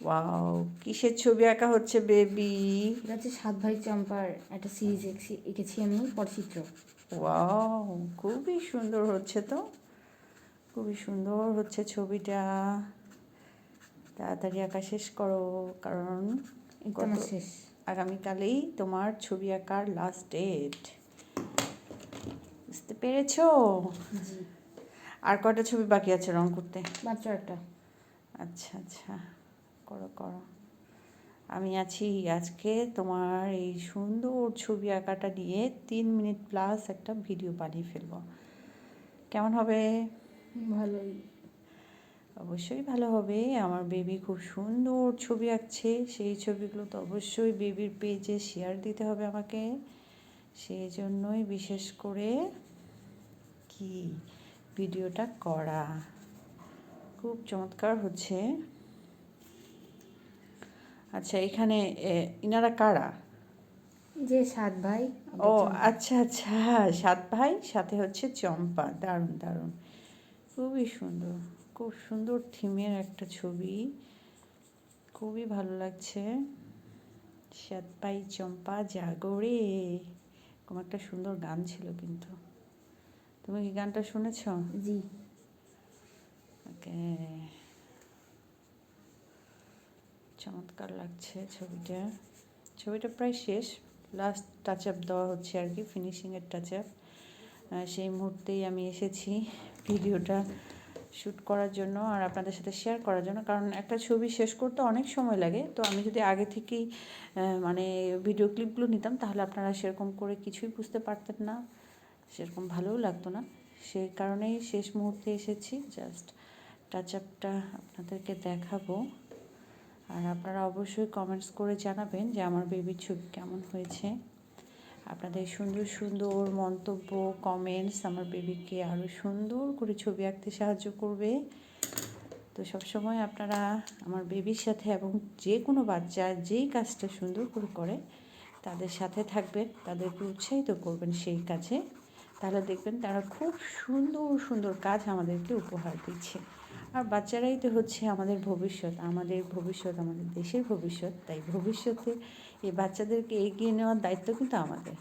Wow, কিসের ছবি আঁকা হচ্ছে বেবি? এটা হচ্ছে 7 ভাই চম্পার একটা সিরিজ এঁকেছি আমি, পটচিত্র। ওয়াও, খুবই সুন্দর হচ্ছে তো, খুবই সুন্দর হচ্ছে ছবিটা। তাড়াতাড়ি আঁকা শেষ করো, কারণ গত আমার শেষ। আগামীকালেই তোমার ছবি আঁকার লাস্ট ডেট। বুঝতে পেরেছো? জি। আর কয়টা ছবি বাকি আছে রং করতে? মাত্র একটা। আচ্ছা আচ্ছা, করো করো। আমি আছি আজকে তোমার এই সুন্দর ছবি আঁকাটা নিয়ে 3 মিনিট প্লাস একটা ভিডিও বানিয়ে ফেলবো। কেমন হবে? ভালোই। অবশ্যই ভালো হবে। আমার বেবি খুব সুন্দর ছবি আঁকছে, সেই ছবিগুলো তো অবশ্যই বেবির পেজে শেয়ার দিতে হবে আমাকে। সেই জন্যই বিশেষ করে কি ভিডিওটা করা। খুব চমৎকার হচ্ছে। আচ্ছা, এখানে ইনারা কারা? যে 7 ভাই। ও আচ্ছা আচ্ছা, 7 ভাই, সাথে হচ্ছে চম্পা। দারুণ দারুণ, খুবই সুন্দর, খুব সুন্দর থিমের একটা ছবি, খুবই ভালো লাগছে। 7 ভাই চম্পা জাগরে, এরকম একটা সুন্দর গান ছিল কিন্তু। তুমি কি গানটা শুনেছ? জি। ওকে, চমৎকার লাগছে ছবিটা। ছবিটা প্রায় শেষ, লাস্ট টাচ আপ দেওয়া হচ্ছে আর কি, ফিনিশিংয়ের টাচ আপ। সেই মুহূর্তেই আমি এসেছি ভিডিওটা শ্যুট করার জন্য আর আপনাদের সাথে শেয়ার করার জন্য, কারণ একটা ছবি শেষ করতে অনেক সময় লাগে। তো আমি যদি আগে থেকেই মানে ভিডিও ক্লিপগুলো নিতাম, তাহলে আপনারা সেরকম করে কিছুই বুঝতে পারতেন না, সেরকম ভালোও লাগতো না। সেই কারণেই শেষ মুহূর্তে এসেছি, জাস্ট টাচ আপটা আপনাদেরকে দেখাবো। আর আপনারা অবশ্যই কমেন্টস করে জানাবেন যে আমার বেবির ছবি কেমন হয়েছে। আপনাদের সুন্দর সুন্দর মন্তব্য, কমেন্টস আমার বেবিকে আরও সুন্দর করে ছবি আঁকতে সাহায্য করবে। তো সবসময় আপনারা আমার বেবির সাথে, এবং যে কোনো বাচ্চা যেই কাজটা সুন্দর করে করে তাদের সাথে থাকবেন, তাদেরকে উৎসাহিত করবেন সেই কাজে। তাহলে দেখবেন তারা খুব সুন্দর সুন্দর কাজ আমাদেরকে উপহার দিচ্ছে। আর বাচ্চারাই তো হচ্ছে আমাদের ভবিষ্যৎ, আমাদের ভবিষ্যৎ, আমাদের দেশের ভবিষ্যৎ। তাই ভবিষ্যতে এই বাচ্চাদেরকে এগিয়ে নেওয়ার দায়িত্ব কিন্তু আমাদের।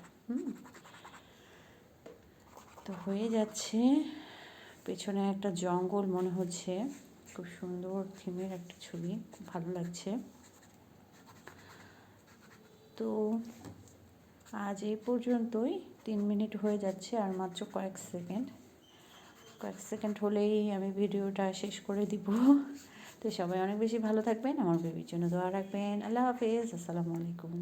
তো হয়ে যাচ্ছে, পেছনে একটা জঙ্গল মনে হচ্ছে, খুব সুন্দর থিমের একটা ছবি, খুব ভালো লাগছে। তো আজ এই পর্যন্তই, 3 মিনিট হয়ে যাচ্ছে, আর মাত্র কয়েক সেকেন্ড হলেই আমি ভিডিওটা শেষ করে দিব। তো সবাই অনেক বেশি ভালো থাকবেন, আমার বেবির জন্য দোয়া রাখবেন। আল্লাহ হাফেজ, আসসালামু আলাইকুম।